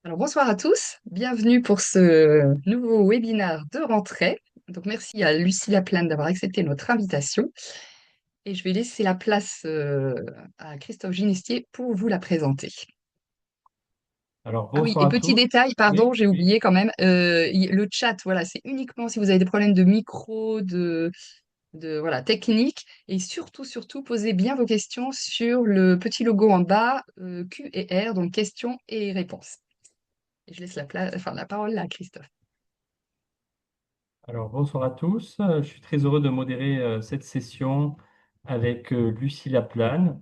Alors, bonsoir à tous, bienvenue pour ce nouveau webinaire de rentrée. Donc, merci à Lucie Laplane d'avoir accepté notre invitation et je vais laisser la place à Christophe Ginestier pour vous la présenter. Alors, Ah oui, bonsoir et à petit tous. détail, pardon, Oui, j'ai oui. oublié quand même, le chat, voilà, c'est uniquement si vous avez des problèmes de micro, voilà, technique et surtout, posez bien vos questions sur le petit logo en bas, Q et R, donc questions et réponses. Et je laisse la parole à Christophe. Alors, bonsoir à tous. Je suis très heureux de modérer cette session avec Lucie Laplane.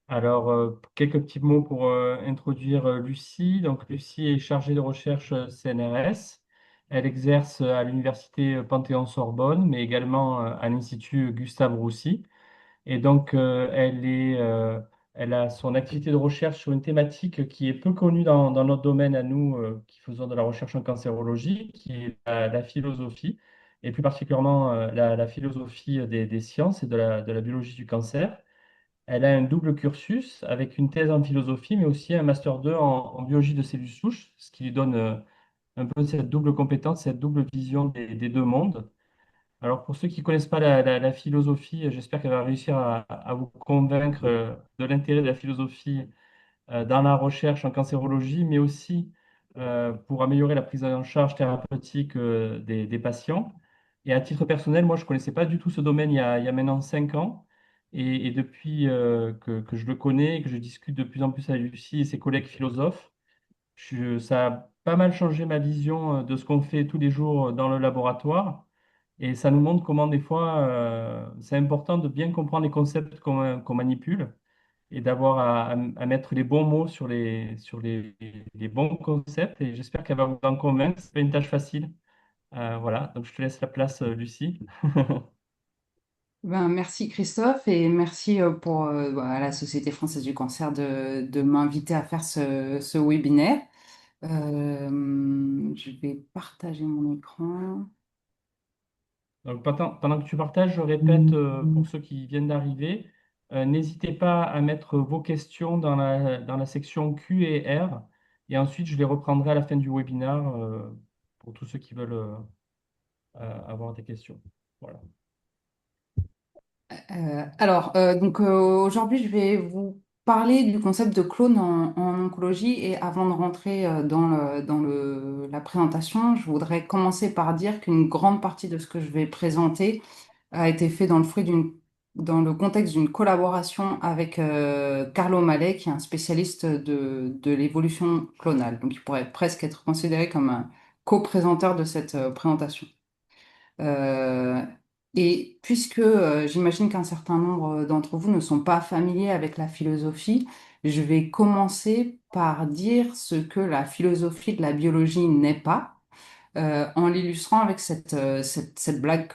Alors, quelques petits mots pour introduire Lucie. Donc, Lucie est chargée de recherche CNRS. Elle exerce à l'université Panthéon-Sorbonne, mais également à l'Institut Gustave Roussy. Et donc, elle a son activité de recherche sur une thématique qui est peu connue dans notre domaine à nous, qui faisons de la recherche en cancérologie, qui est la philosophie, et plus particulièrement la philosophie des sciences et de la biologie du cancer. Elle a un double cursus avec une thèse en philosophie, mais aussi un master 2 en biologie de cellules souches, ce qui lui donne un peu cette double compétence, cette double vision des deux mondes. Alors, pour ceux qui ne connaissent pas la philosophie, j'espère qu'elle va réussir à vous convaincre de l'intérêt de la philosophie dans la recherche en cancérologie, mais aussi pour améliorer la prise en charge thérapeutique des patients. Et à titre personnel, moi, je ne connaissais pas du tout ce domaine il y a maintenant 5 ans. Et depuis que je le connais, que je discute de plus en plus avec Lucie et ses collègues philosophes, ça a pas mal changé ma vision de ce qu'on fait tous les jours dans le laboratoire. Et ça nous montre comment des fois, c'est important de bien comprendre les concepts qu'on manipule et d'avoir à mettre les bons mots sur les bons concepts. Et j'espère qu'elle va vous en convaincre. C'est pas une tâche facile. Voilà, donc je te laisse la place, Lucie. Merci Christophe et merci pour à la Société française du cancer de m'inviter à faire ce webinaire. Je vais partager mon écran. Donc, pendant que tu partages, je répète pour ceux qui viennent d'arriver, n'hésitez pas à mettre vos questions dans la section Q et R. Et ensuite, je les reprendrai à la fin du webinaire pour tous ceux qui veulent avoir des questions. Voilà. Aujourd'hui, je vais vous parler du concept de clone en oncologie et avant de rentrer la présentation, je voudrais commencer par dire qu'une grande partie de ce que je vais présenter a été fait dans le contexte d'une collaboration avec Carlo Mallet, qui est un spécialiste de l'évolution clonale. Donc, il pourrait presque être considéré comme un co-présenteur de cette présentation. Euh, et puisque j'imagine qu'un certain nombre d'entre vous ne sont pas familiers avec la philosophie, je vais commencer par dire ce que la philosophie de la biologie n'est pas, en l'illustrant avec cette blague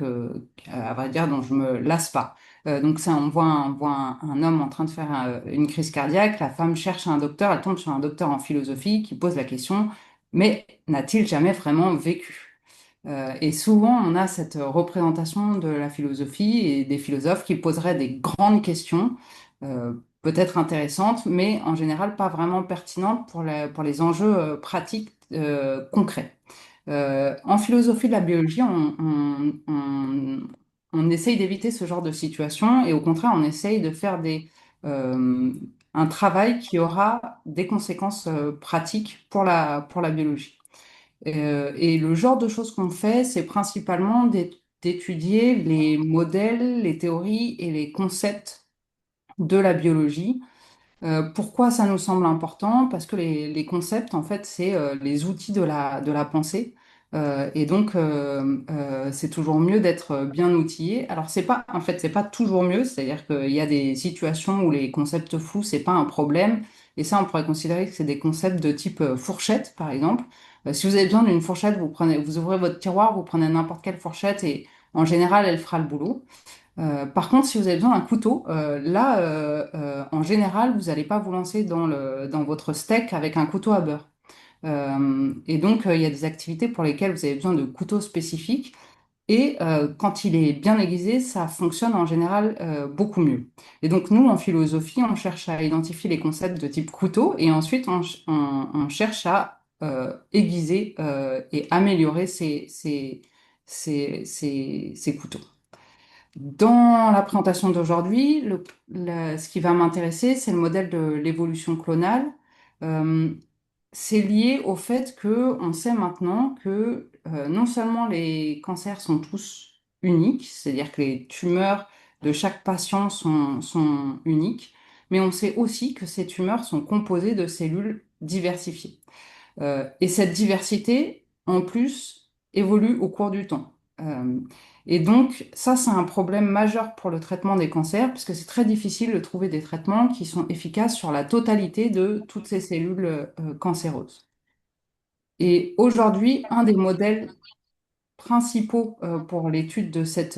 à vrai dire, dont je me lasse pas. Donc ça, on voit un homme en train de faire une crise cardiaque, la femme cherche un docteur, elle tombe sur un docteur en philosophie qui pose la question, mais n'a-t-il jamais vraiment vécu? Et souvent, on a cette représentation de la philosophie et des philosophes qui poseraient des grandes questions, euh, peut-être intéressantes, mais en général pas vraiment pertinentes pour les enjeux pratiques concrets. En philosophie de la biologie, on essaye d'éviter ce genre de situation et au contraire, on essaye de faire euh, un travail qui aura des conséquences pratiques pour la biologie. Et le genre de choses qu'on fait, c'est principalement d'étudier les modèles, les théories et les concepts de la biologie. Pourquoi ça nous semble important? Parce que les concepts, en fait, c'est les outils de la pensée. C'est toujours mieux d'être bien outillé. Alors, c'est pas, en fait, c'est pas toujours mieux. C'est-à-dire qu'il y a des situations où les concepts flous, c'est pas un problème. Et ça, on pourrait considérer que c'est des concepts de type fourchette, par exemple. Si vous avez besoin d'une fourchette, vous ouvrez votre tiroir, vous prenez n'importe quelle fourchette et en général, elle fera le boulot. Par contre, si vous avez besoin d'un couteau, en général, vous n'allez pas vous lancer dans votre steak avec un couteau à beurre. Il y a des activités pour lesquelles vous avez besoin de couteaux spécifiques. Et quand il est bien aiguisé, ça fonctionne en général beaucoup mieux. Et donc, nous, en philosophie, on cherche à identifier les concepts de type couteau et ensuite, on cherche à aiguiser et améliorer ces couteaux. Dans la présentation d'aujourd'hui, ce qui va m'intéresser, c'est le modèle de l'évolution clonale. Euh, c'est lié au fait que on sait maintenant que non seulement les cancers sont tous uniques, c'est-à-dire que les tumeurs de chaque patient sont uniques, mais on sait aussi que ces tumeurs sont composées de cellules diversifiées. Et cette diversité, en plus, évolue au cours du temps. Et donc, ça, c'est un problème majeur pour le traitement des cancers, parce que c'est très difficile de trouver des traitements qui sont efficaces sur la totalité de toutes ces cellules cancéreuses. Et aujourd'hui, un des modèles principaux pour l'étude de cette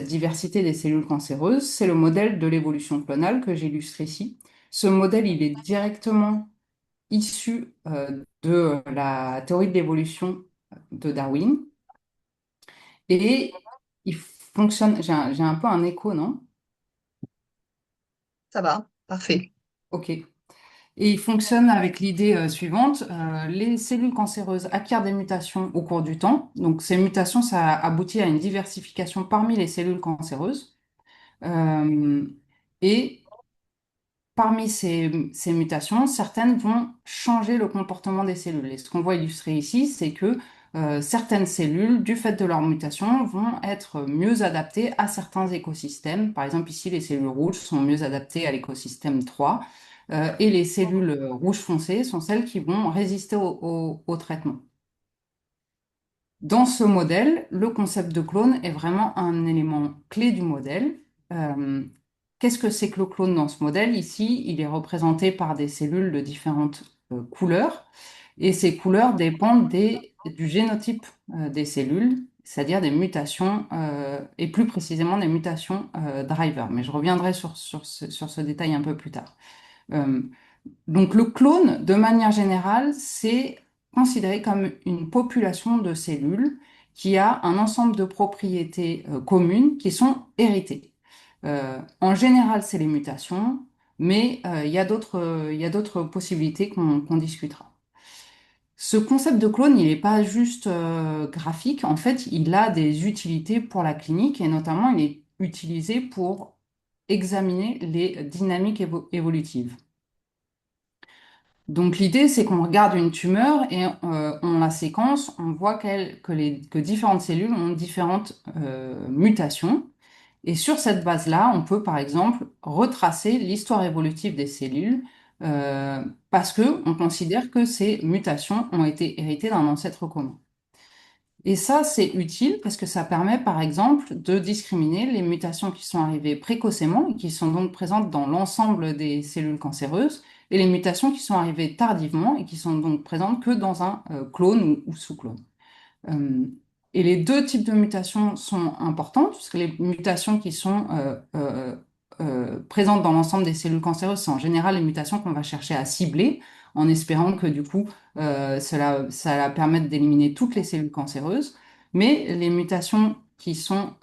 diversité des cellules cancéreuses, c'est le modèle de l'évolution clonale que j'illustre ici. Ce modèle, il est directement issu de la théorie de l'évolution de Darwin. Et il fonctionne, j'ai un peu un écho, non? Ça va, parfait. Ok. Et il fonctionne avec l'idée suivante, les cellules cancéreuses acquièrent des mutations au cours du temps. Donc ces mutations, ça aboutit à une diversification parmi les cellules cancéreuses. Euh, et Parmi ces mutations, certaines vont changer le comportement des cellules. Et ce qu'on voit illustré ici, c'est que certaines cellules, du fait de leur mutation, vont être mieux adaptées à certains écosystèmes. Par exemple, ici, les cellules rouges sont mieux adaptées à l'écosystème 3, et les cellules rouges foncées sont celles qui vont résister au traitement. Dans ce modèle, le concept de clone est vraiment un élément clé du modèle. Euh, Qu'est-ce que c'est que le clone dans ce modèle? Ici, il est représenté par des cellules de différentes couleurs, et ces couleurs dépendent du génotype des cellules, c'est-à-dire des mutations, et plus précisément des mutations driver. Mais je reviendrai sur ce détail un peu plus tard. Euh, donc le clone, de manière générale, c'est considéré comme une population de cellules qui a un ensemble de propriétés communes qui sont héritées. En général, c'est les mutations, mais il y a d'autres possibilités qu'on discutera. Ce concept de clone, il n'est pas juste graphique, en fait, il a des utilités pour la clinique et notamment il est utilisé pour examiner les dynamiques évolutives. Donc l'idée, c'est qu'on regarde une tumeur et on la séquence, on voit que différentes cellules ont différentes mutations. Et sur cette base-là, on peut par exemple retracer l'histoire évolutive des cellules parce que on considère que ces mutations ont été héritées d'un ancêtre commun. Et ça, c'est utile parce que ça permet, par exemple, de discriminer les mutations qui sont arrivées précocement et qui sont donc présentes dans l'ensemble des cellules cancéreuses et les mutations qui sont arrivées tardivement et qui sont donc présentes que dans un clone ou sous-clone. Euh, et les deux types de mutations sont importantes, puisque les mutations qui sont présentes dans l'ensemble des cellules cancéreuses, c'est en général les mutations qu'on va chercher à cibler, en espérant que du coup, ça va permettre d'éliminer toutes les cellules cancéreuses. Mais les mutations qui sont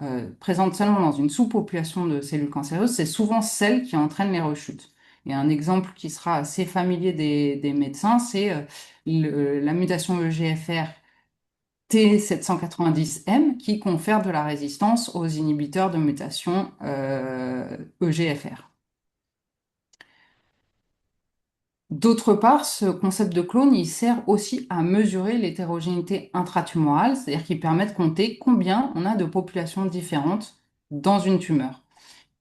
présentes seulement dans une sous-population de cellules cancéreuses, c'est souvent celles qui entraînent les rechutes. Et un exemple qui sera assez familier des médecins, c'est la mutation EGFR T790M qui confère de la résistance aux inhibiteurs de mutation EGFR. D'autre part, ce concept de clone, il sert aussi à mesurer l'hétérogénéité intratumorale, c'est-à-dire qu'il permet de compter combien on a de populations différentes dans une tumeur.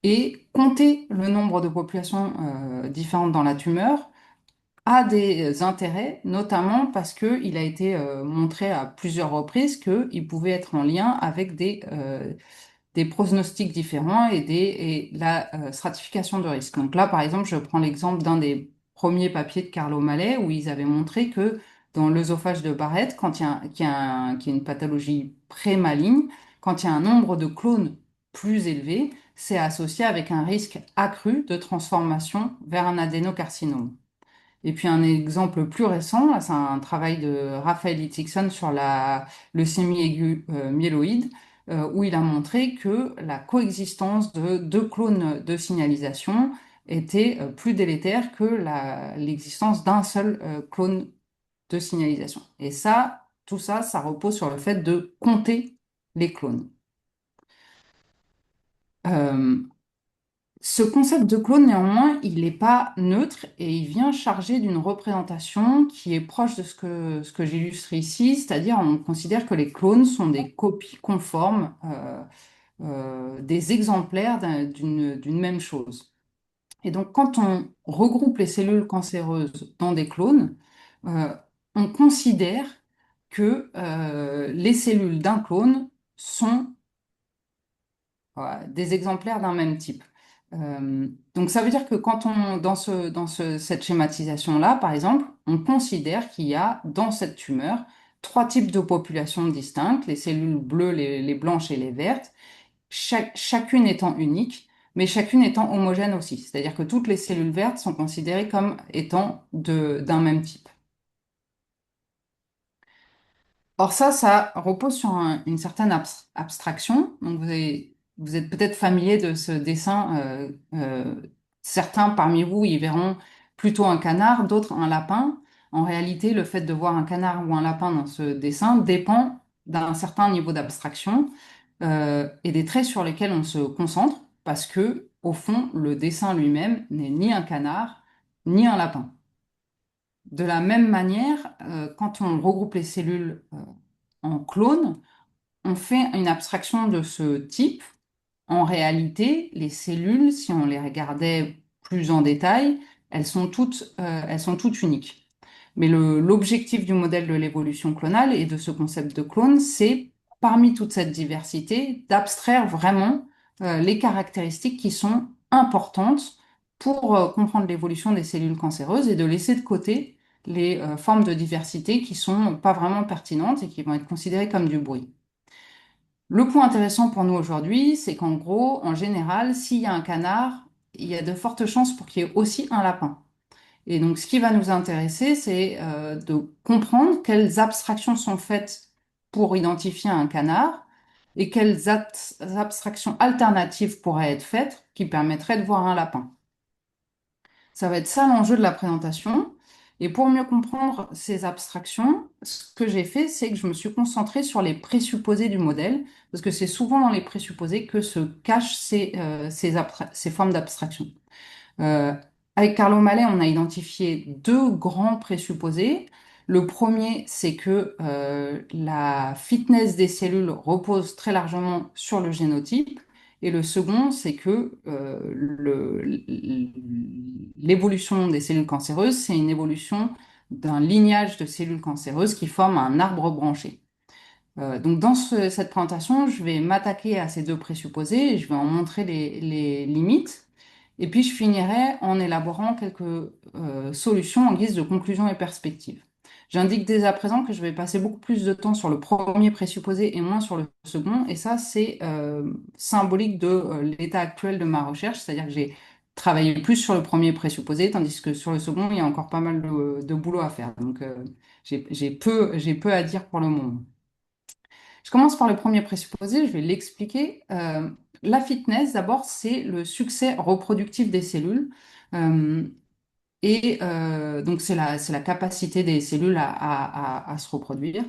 Et compter le nombre de populations différentes dans la tumeur a des intérêts, notamment parce qu'il a été montré à plusieurs reprises qu'il pouvait être en lien avec des pronostics différents et la stratification de risque. Donc là, par exemple, je prends l'exemple d'un des premiers papiers de Carlo Mallet où ils avaient montré que dans l'œsophage de Barrett, quand il y a, qui est une pathologie pré-maligne, quand il y a un nombre de clones plus élevé, c'est associé avec un risque accru de transformation vers un adénocarcinome. Et puis un exemple plus récent, là, c'est un travail de Raphaël Itzigson sur la leucémie aiguë myéloïde, où il a montré que la coexistence de deux clones de signalisation était plus délétère que l'existence d'un seul clone de signalisation. Et ça, tout ça, ça repose sur le fait de compter les clones. Euh, Ce concept de clone, néanmoins, il n'est pas neutre et il vient chargé d'une représentation qui est proche de ce que j'illustre ici, c'est-à-dire on considère que les clones sont des copies conformes, des exemplaires d'une même chose. Et donc, quand on regroupe les cellules cancéreuses dans des clones, euh, on considère que les cellules d'un clone sont voilà, des exemplaires d'un même type. Donc ça veut dire que quand on, cette schématisation-là, par exemple, on considère qu'il y a dans cette tumeur trois types de populations distinctes, les cellules bleues, les blanches et les vertes, chacune étant unique, mais chacune étant homogène aussi. C'est-à-dire que toutes les cellules vertes sont considérées comme étant d'un même type. Or ça repose sur une certaine abstraction. Donc vous êtes peut-être familier de ce dessin. Certains parmi vous y verront plutôt un canard, d'autres un lapin. En réalité, le fait de voir un canard ou un lapin dans ce dessin dépend d'un certain niveau d'abstraction et des traits sur lesquels on se concentre, parce que au fond, le dessin lui-même n'est ni un canard ni un lapin. De la même manière, quand on regroupe les cellules en clone, on fait une abstraction de ce type. En réalité, les cellules, si on les regardait plus en détail, elles sont toutes uniques. Mais l'objectif du modèle de l'évolution clonale et de ce concept de clone, c'est, parmi toute cette diversité, d'abstraire vraiment les caractéristiques qui sont importantes pour comprendre l'évolution des cellules cancéreuses et de laisser de côté les formes de diversité qui sont pas vraiment pertinentes et qui vont être considérées comme du bruit. Le point intéressant pour nous aujourd'hui, c'est qu'en gros, en général, s'il y a un canard, il y a de fortes chances pour qu'il y ait aussi un lapin. Et donc, ce qui va nous intéresser, c'est de comprendre quelles abstractions sont faites pour identifier un canard et quelles abstractions alternatives pourraient être faites qui permettraient de voir un lapin. Ça va être ça l'enjeu de la présentation. Et pour mieux comprendre ces abstractions, ce que j'ai fait, c'est que je me suis concentrée sur les présupposés du modèle, parce que c'est souvent dans les présupposés que se cachent ces formes d'abstraction. Euh, Avec Carlo Mallet, on a identifié deux grands présupposés. Le premier, c'est que la fitness des cellules repose très largement sur le génotype. Et le second, c'est que l'évolution des cellules cancéreuses, c'est une évolution d'un lignage de cellules cancéreuses qui forme un arbre branché. Donc dans cette présentation, je vais m'attaquer à ces deux présupposés et je vais en montrer les limites. Et puis je finirai en élaborant quelques solutions en guise de conclusion et perspective. J'indique dès à présent que je vais passer beaucoup plus de temps sur le premier présupposé et moins sur le second. Et ça, c'est symbolique de l'état actuel de ma recherche, c'est-à-dire que j'ai travaillé plus sur le premier présupposé, tandis que sur le second, il y a encore pas mal de boulot à faire. Donc j'ai peu à dire pour le moment. Je commence par le premier présupposé, je vais l'expliquer. La fitness, d'abord, c'est le succès reproductif des cellules. Euh, donc, c'est la capacité des cellules à se reproduire.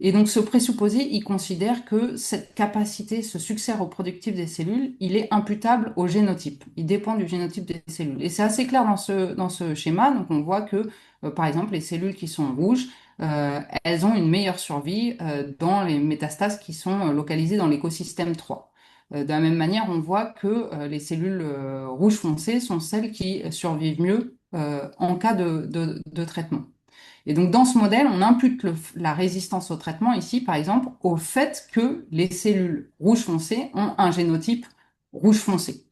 Et donc, ce présupposé, il considère que cette capacité, ce succès reproductif des cellules, il est imputable au génotype. Il dépend du génotype des cellules. Et c'est assez clair dans ce schéma. Donc, on voit que, par exemple, les cellules qui sont rouges, elles ont une meilleure survie dans les métastases qui sont localisées dans l'écosystème 3. De la même manière, on voit que les cellules rouges foncées sont celles qui survivent mieux en cas de traitement. Et donc, dans ce modèle, on impute la résistance au traitement ici, par exemple, au fait que les cellules rouge foncé ont un génotype rouge foncé.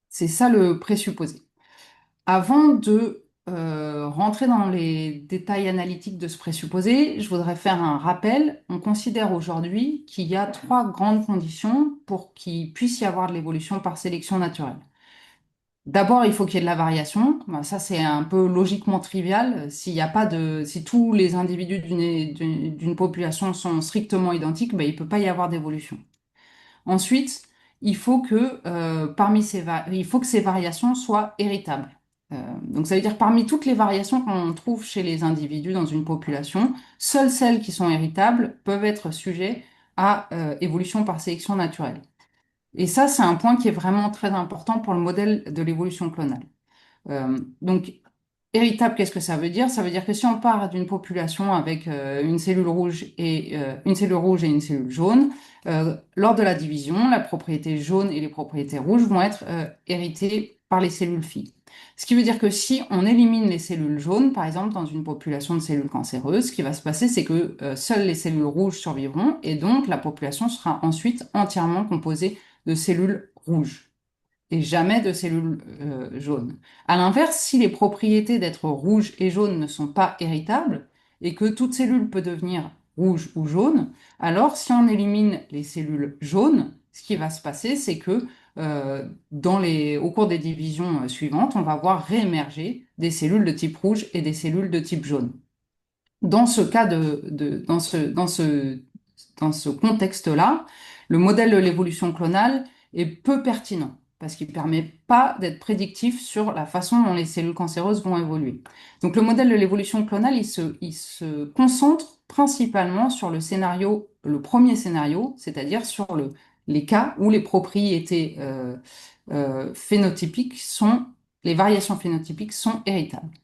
C'est ça le présupposé. Avant de rentrer dans les détails analytiques de ce présupposé, je voudrais faire un rappel. On considère aujourd'hui qu'il y a trois grandes conditions pour qu'il puisse y avoir de l'évolution par sélection naturelle. D'abord, il faut qu'il y ait de la variation. Ben, ça, c'est un peu logiquement trivial. S'il y a pas de, si tous les individus d'une population sont strictement identiques, ben, il peut pas y avoir d'évolution. Ensuite, il faut que il faut que ces variations soient héritables. Donc ça veut dire parmi toutes les variations qu'on trouve chez les individus dans une population, seules celles qui sont héritables peuvent être sujets à évolution par sélection naturelle. Et ça, c'est un point qui est vraiment très important pour le modèle de l'évolution clonale. Donc, héritable, qu'est-ce que ça veut dire? Ça veut dire que si on part d'une population avec une cellule rouge et une cellule jaune, lors de la division, la propriété jaune et les propriétés rouges vont être héritées par les cellules filles. Ce qui veut dire que si on élimine les cellules jaunes, par exemple dans une population de cellules cancéreuses, ce qui va se passer, c'est que seules les cellules rouges survivront et donc la population sera ensuite entièrement composée de cellules rouges et jamais de cellules jaunes. À l'inverse, si les propriétés d'être rouge et jaune ne sont pas héritables et que toute cellule peut devenir rouge ou jaune, alors si on élimine les cellules jaunes, ce qui va se passer, c'est que au cours des divisions suivantes, on va voir réémerger des cellules de type rouge et des cellules de type jaune. Dans ce cas dans ce contexte-là, le modèle de l'évolution clonale est peu pertinent parce qu'il ne permet pas d'être prédictif sur la façon dont les cellules cancéreuses vont évoluer. Donc le modèle de l'évolution clonale, il se concentre principalement sur le premier scénario, c'est-à-dire sur les cas où les propriétés phénotypiques les variations phénotypiques sont héritables.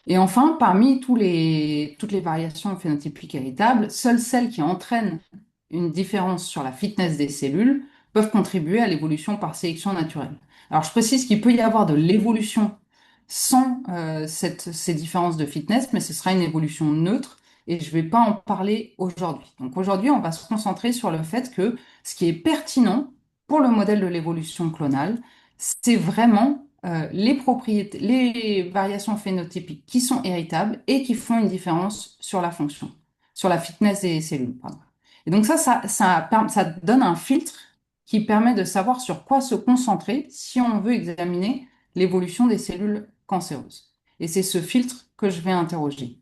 Et enfin, parmi toutes les variations phénotypiques héritables, seules celles qui entraînent une différence sur la fitness des cellules peuvent contribuer à l'évolution par sélection naturelle. Alors, je précise qu'il peut y avoir de l'évolution sans ces différences de fitness, mais ce sera une évolution neutre et je ne vais pas en parler aujourd'hui. Donc aujourd'hui, on va se concentrer sur le fait que ce qui est pertinent pour le modèle de l'évolution clonale, c'est vraiment les propriétés, les variations phénotypiques qui sont héritables et qui font une différence sur la fonction, sur la fitness des cellules, pardon. Et donc ça donne un filtre qui permet de savoir sur quoi se concentrer si on veut examiner l'évolution des cellules cancéreuses. Et c'est ce filtre que je vais interroger.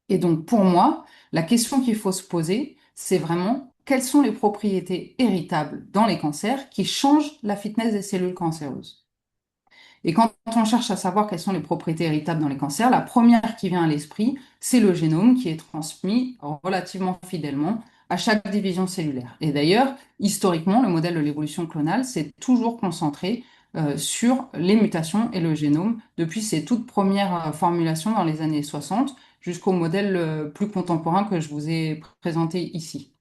Et donc pour moi, la question qu'il faut se poser, c'est vraiment quelles sont les propriétés héritables dans les cancers qui changent la fitness des cellules cancéreuses. Et quand on cherche à savoir quelles sont les propriétés héritables dans les cancers, la première qui vient à l'esprit, c'est le génome qui est transmis relativement fidèlement à chaque division cellulaire. Et d'ailleurs, historiquement, le modèle de l'évolution clonale s'est toujours concentré sur les mutations et le génome depuis ses toutes premières formulations dans les années 60 jusqu'au modèle plus contemporain que je vous ai présenté ici.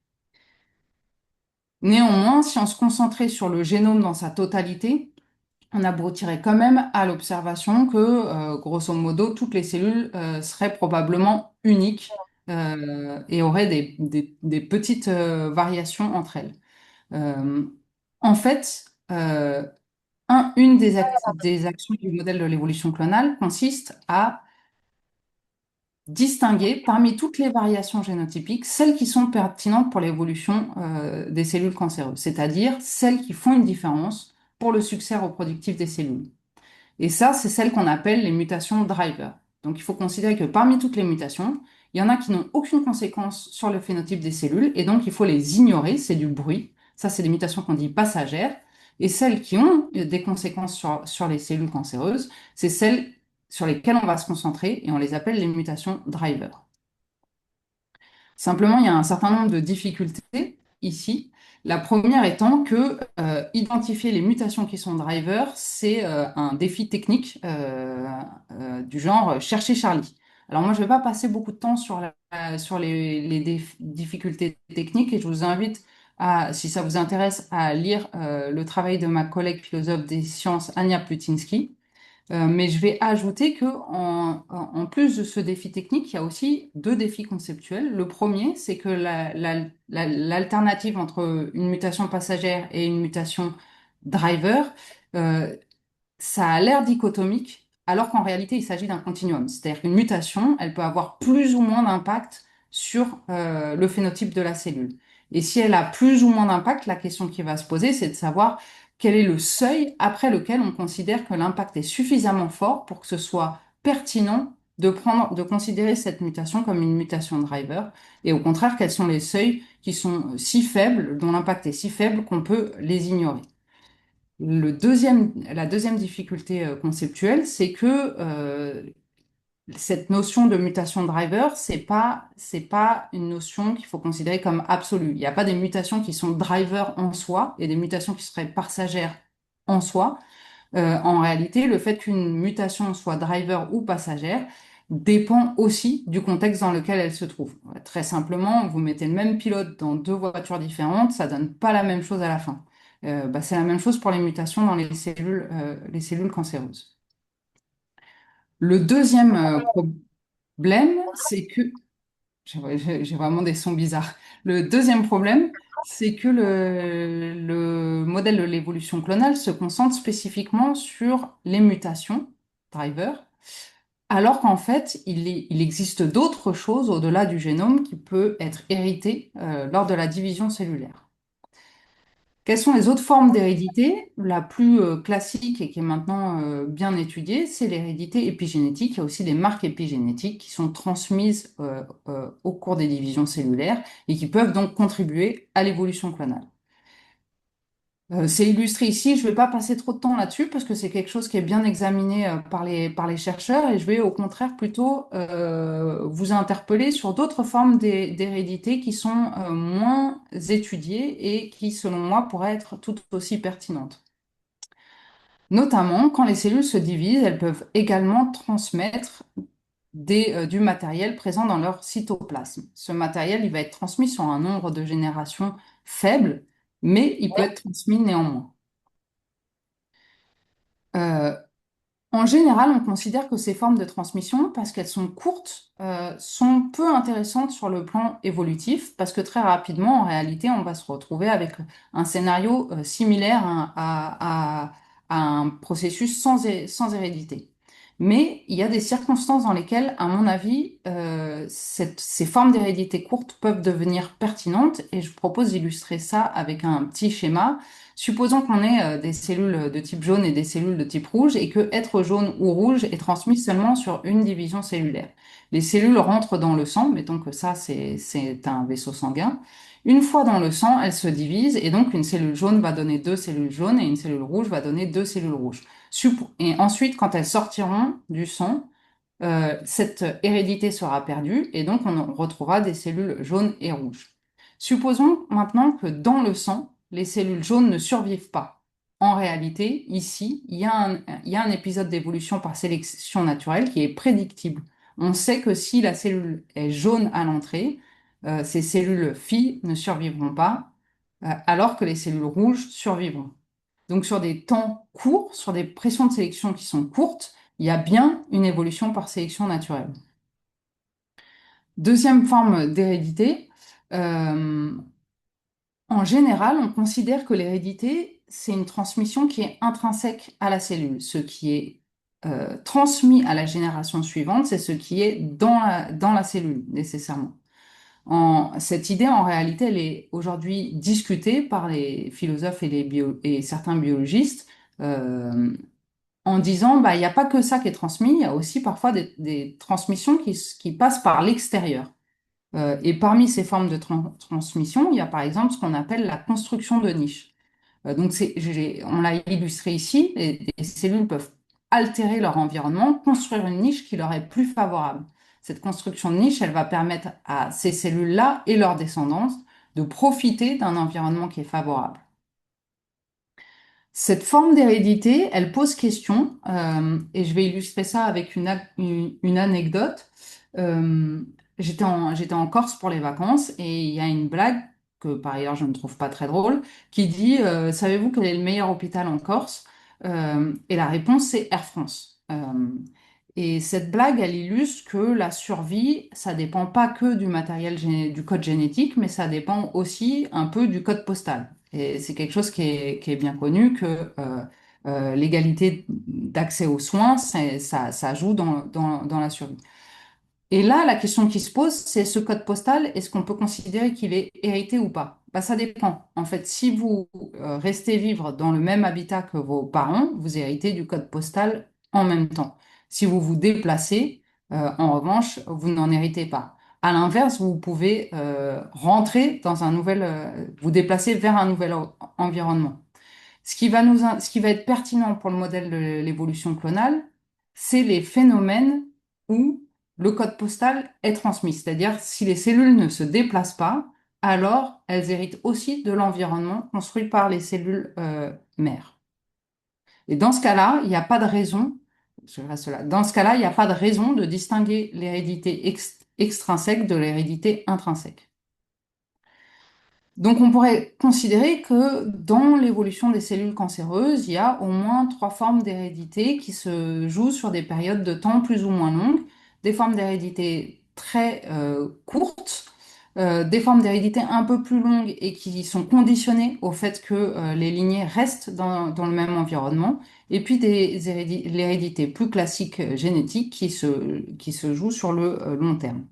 Néanmoins, si on se concentrait sur le génome dans sa totalité, on aboutirait quand même à l'observation que, grosso modo, toutes les cellules seraient probablement uniques et auraient des petites variations entre elles. Euh, en fait, une des actions du modèle de l'évolution clonale consiste à distinguer parmi toutes les variations génotypiques celles qui sont pertinentes pour l'évolution des cellules cancéreuses, c'est-à-dire celles qui font une différence pour le succès reproductif des cellules. Et ça, c'est celle qu'on appelle les mutations driver. Donc, il faut considérer que parmi toutes les mutations, il y en a qui n'ont aucune conséquence sur le phénotype des cellules, et donc il faut les ignorer, c'est du bruit. Ça, c'est des mutations qu'on dit passagères. Et celles qui ont des conséquences sur les cellules cancéreuses, c'est celles sur lesquelles on va se concentrer, et on les appelle les mutations driver. Simplement, il y a un certain nombre de difficultés ici. La première étant que identifier les mutations qui sont drivers, c'est un défi technique du genre chercher Charlie. Alors moi, je ne vais pas passer beaucoup de temps sur les difficultés techniques et je vous invite si ça vous intéresse, à lire le travail de ma collègue philosophe des sciences, Ania Plutinsky. Mais je vais ajouter que en plus de ce défi technique, il y a aussi deux défis conceptuels. Le premier, c'est que l'alternative entre une mutation passagère et une mutation driver, euh, ça a l'air dichotomique, alors qu'en réalité, il s'agit d'un continuum. C'est-à-dire qu'une mutation, elle peut avoir plus ou moins d'impact sur le phénotype de la cellule. Et si elle a plus ou moins d'impact, la question qui va se poser, c'est de savoir quel est le seuil après lequel on considère que l'impact est suffisamment fort pour que ce soit pertinent de considérer cette mutation comme une mutation driver, et au contraire, quels sont les seuils qui sont si faibles, dont l'impact est si faible qu'on peut les ignorer. La deuxième difficulté conceptuelle, c'est que cette notion de mutation driver, c'est pas une notion qu'il faut considérer comme absolue. Il n'y a pas des mutations qui sont driver en soi et des mutations qui seraient passagères en soi. En réalité, le fait qu'une mutation soit driver ou passagère dépend aussi du contexte dans lequel elle se trouve. Très simplement, vous mettez le même pilote dans deux voitures différentes, ça donne pas la même chose à la fin. C'est la même chose pour les mutations dans les cellules cancéreuses. Le deuxième problème, c'est que j'ai vraiment des sons bizarres. Le deuxième problème, c'est que le modèle de l'évolution clonale se concentre spécifiquement sur les mutations, driver, alors qu'en fait, il existe d'autres choses au-delà du génome qui peut être hérité lors de la division cellulaire. Quelles sont les autres formes d'hérédité? La plus classique et qui est maintenant bien étudiée, c'est l'hérédité épigénétique. Il y a aussi des marques épigénétiques qui sont transmises au cours des divisions cellulaires et qui peuvent donc contribuer à l'évolution clonale. C'est illustré ici, je ne vais pas passer trop de temps là-dessus parce que c'est quelque chose qui est bien examiné par les chercheurs et je vais au contraire plutôt vous interpeller sur d'autres formes d'hérédité qui sont moins étudiées et qui, selon moi, pourraient être tout aussi pertinentes. Notamment, quand les cellules se divisent, elles peuvent également transmettre du matériel présent dans leur cytoplasme. Ce matériel, il va être transmis sur un nombre de générations faible, mais il peut être transmis néanmoins. Euh, En général, on considère que ces formes de transmission, parce qu'elles sont courtes, sont peu intéressantes sur le plan évolutif, parce que très rapidement, en réalité, on va se retrouver avec un scénario similaire à un processus sans hérédité. Mais il y a des circonstances dans lesquelles, à mon avis, ces formes d'hérédité courtes peuvent devenir pertinentes, et je propose d'illustrer ça avec un petit schéma. Supposons qu'on ait des cellules de type jaune et des cellules de type rouge et que être jaune ou rouge est transmis seulement sur une division cellulaire. Les cellules rentrent dans le sang, mettons que ça c'est un vaisseau sanguin. Une fois dans le sang, elles se divisent et donc une cellule jaune va donner deux cellules jaunes et une cellule rouge va donner deux cellules rouges. Et ensuite, quand elles sortiront du sang, cette hérédité sera perdue et donc on retrouvera des cellules jaunes et rouges. Supposons maintenant que dans le sang, les cellules jaunes ne survivent pas. En réalité, ici, il y a un épisode d'évolution par sélection naturelle qui est prédictible. On sait que si la cellule est jaune à l'entrée, ces cellules filles ne survivront pas, alors que les cellules rouges survivront. Donc sur des temps courts, sur des pressions de sélection qui sont courtes, il y a bien une évolution par sélection naturelle. Deuxième forme d'hérédité, euh, en général, on considère que l'hérédité, c'est une transmission qui est intrinsèque à la cellule. Ce qui est transmis à la génération suivante, c'est ce qui est dans la cellule, nécessairement. Cette idée, en réalité, elle est aujourd'hui discutée par les philosophes et certains biologistes en disant, bah, il n'y a pas que ça qui est transmis, il y a aussi parfois des transmissions qui passent par l'extérieur. Et parmi ces formes de transmission, il y a par exemple ce qu'on appelle la construction de niches. Donc, on l'a illustré ici, les cellules peuvent altérer leur environnement, construire une niche qui leur est plus favorable. Cette construction de niche, elle va permettre à ces cellules-là et leur descendance de profiter d'un environnement qui est favorable. Cette forme d'hérédité, elle pose question, et je vais illustrer ça avec une anecdote. Euh, j'étais en Corse pour les vacances et il y a une blague que par ailleurs je ne trouve pas très drôle qui dit savez-vous quel est le meilleur hôpital en Corse? Et la réponse c'est Air France. Et cette blague, elle illustre que la survie, ça dépend pas que du matériel du code génétique, mais ça dépend aussi un peu du code postal. Et c'est quelque chose qui est bien connu que l'égalité d'accès aux soins, ça joue dans la survie. Et là, la question qui se pose, c'est ce code postal, est-ce qu'on peut considérer qu'il est hérité ou pas? Bah, ça dépend. En fait, si vous restez vivre dans le même habitat que vos parents, vous héritez du code postal en même temps. Si vous vous déplacez, en revanche, vous n'en héritez pas. À l'inverse, vous pouvez vous déplacer vers un nouvel environnement. Ce qui va être pertinent pour le modèle de l'évolution clonale, c'est les phénomènes où le code postal est transmis. C'est-à-dire, si les cellules ne se déplacent pas, alors elles héritent aussi de l'environnement construit par les cellules mères. Et dans ce cas-là, il n'y a pas de raison, je reste là, dans ce cas-là, il n'y a pas de raison de distinguer l'hérédité extrinsèque de l'hérédité intrinsèque. Donc, on pourrait considérer que dans l'évolution des cellules cancéreuses, il y a au moins trois formes d'hérédité qui se jouent sur des périodes de temps plus ou moins longues, des formes d'hérédité très courtes, des formes d'hérédité un peu plus longues et qui sont conditionnées au fait que les lignées restent dans le même environnement, et puis l'hérédité plus classique génétique qui se joue sur le long terme.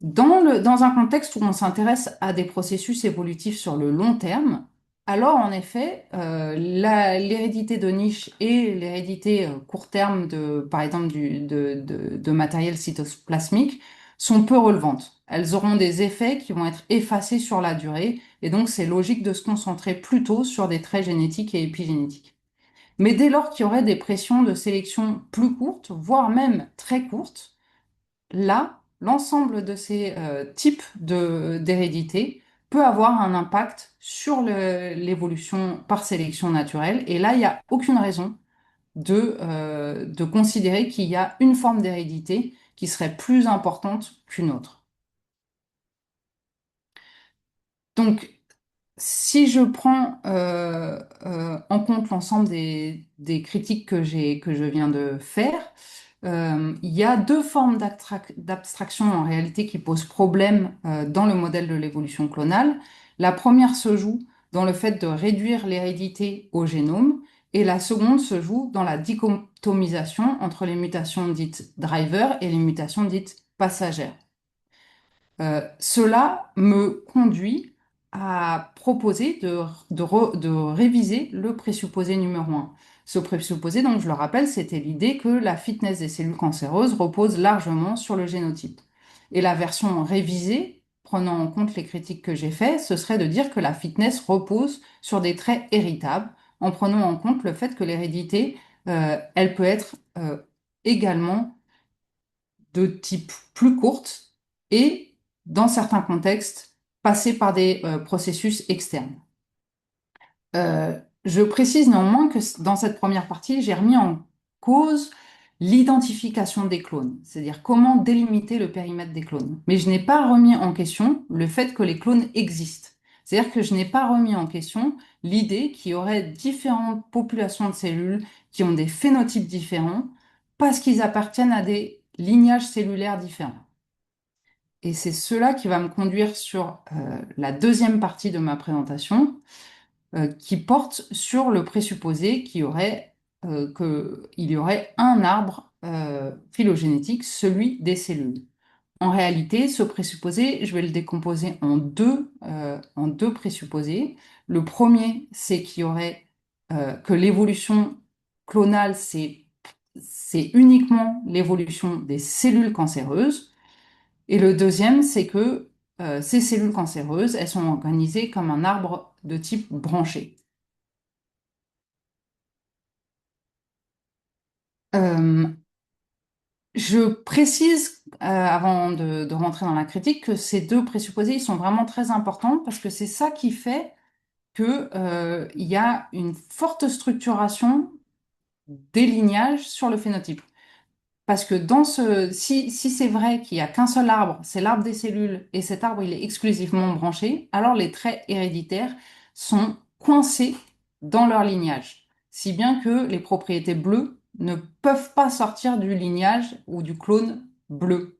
Dans un contexte où on s'intéresse à des processus évolutifs sur le long terme, alors en effet, l'hérédité de niche et l'hérédité court terme par exemple, de matériel cytoplasmique sont peu relevantes. Elles auront des effets qui vont être effacés sur la durée, et donc c'est logique de se concentrer plutôt sur des traits génétiques et épigénétiques. Mais dès lors qu'il y aurait des pressions de sélection plus courtes, voire même très courtes, là, l'ensemble de ces types d'hérédité peut avoir un impact sur l'évolution par sélection naturelle. Et là, il n'y a aucune raison de considérer qu'il y a une forme d'hérédité qui serait plus importante qu'une autre. Donc, si je prends en compte l'ensemble des critiques que je viens de faire, il y a deux formes d'abstraction en réalité qui posent problème dans le modèle de l'évolution clonale. La première se joue dans le fait de réduire l'hérédité au génome, et la seconde se joue dans la dichotomisation entre les mutations dites driver et les mutations dites passagères. Cela me conduit à proposer de réviser le présupposé numéro un. Ce présupposé, donc je le rappelle, c'était l'idée que la fitness des cellules cancéreuses repose largement sur le génotype. Et la version révisée, prenant en compte les critiques que j'ai faites, ce serait de dire que la fitness repose sur des traits héritables, en prenant en compte le fait que l'hérédité, elle peut être également de type plus courte et, dans certains contextes, passer par des processus externes. Je précise néanmoins que dans cette première partie, j'ai remis en cause l'identification des clones, c'est-à-dire comment délimiter le périmètre des clones. Mais je n'ai pas remis en question le fait que les clones existent. C'est-à-dire que je n'ai pas remis en question l'idée qu'il y aurait différentes populations de cellules qui ont des phénotypes différents parce qu'ils appartiennent à des lignages cellulaires différents. Et c'est cela qui va me conduire sur la deuxième partie de ma présentation, qui porte sur le présupposé qu'il y aurait un arbre phylogénétique, celui des cellules. En réalité, ce présupposé, je vais le décomposer en deux présupposés. Le premier, c'est qu'il y aurait que l'évolution clonale, c'est uniquement l'évolution des cellules cancéreuses. Et le deuxième, c'est que ces cellules cancéreuses, elles sont organisées comme un arbre de type branché. Euh, je précise, avant de rentrer dans la critique, que ces deux présupposés, ils sont vraiment très importants parce que c'est ça qui fait que, il y a une forte structuration des lignages sur le phénotype. Parce que si c'est vrai qu'il n'y a qu'un seul arbre, c'est l'arbre des cellules, et cet arbre, il est exclusivement branché, alors les traits héréditaires sont coincés dans leur lignage. Si bien que les propriétés bleues ne peuvent pas sortir du lignage ou du clone bleu.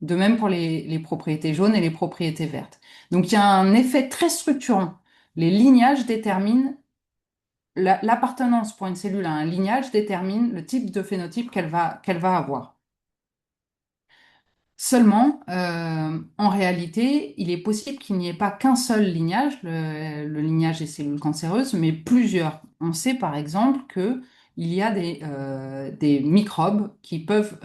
De même pour les propriétés jaunes et les propriétés vertes. Donc il y a un effet très structurant. Les lignages déterminent l'appartenance pour une cellule à un lignage détermine le type de phénotype qu'elle va avoir. Seulement, en réalité, il est possible qu'il n'y ait pas qu'un seul lignage, le lignage des cellules cancéreuses, mais plusieurs. On sait par exemple qu'il y a des microbes qui peuvent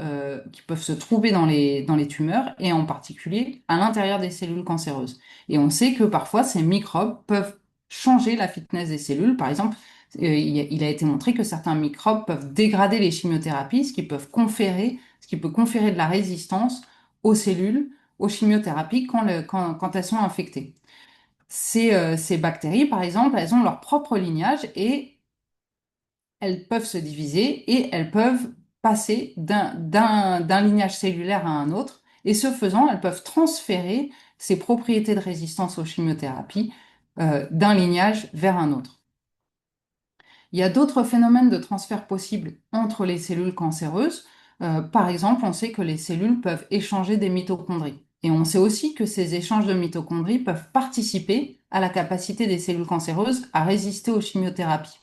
se trouver dans les tumeurs, et en particulier à l'intérieur des cellules cancéreuses. Et on sait que parfois ces microbes peuvent changer la fitness des cellules. Par exemple, il a été montré que certains microbes peuvent dégrader les chimiothérapies, ce qui peut conférer de la résistance aux cellules, aux chimiothérapies quand elles sont infectées. Ces bactéries, par exemple, elles ont leur propre lignage et elles peuvent se diviser et elles peuvent passer d'un lignage cellulaire à un autre. Et ce faisant, elles peuvent transférer ces propriétés de résistance aux chimiothérapies d'un lignage vers un autre. Il y a d'autres phénomènes de transfert possibles entre les cellules cancéreuses. Par exemple, on sait que les cellules peuvent échanger des mitochondries. Et on sait aussi que ces échanges de mitochondries peuvent participer à la capacité des cellules cancéreuses à résister aux chimiothérapies.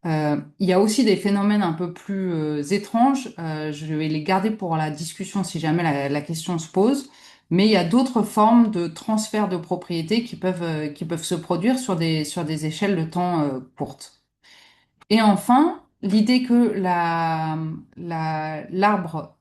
Il y a aussi des phénomènes un peu plus étranges. Je vais les garder pour la discussion si jamais la question se pose. Mais il y a d'autres formes de transfert de propriétés qui peuvent se produire sur des échelles de temps courtes. Et enfin, l'idée que l'arbre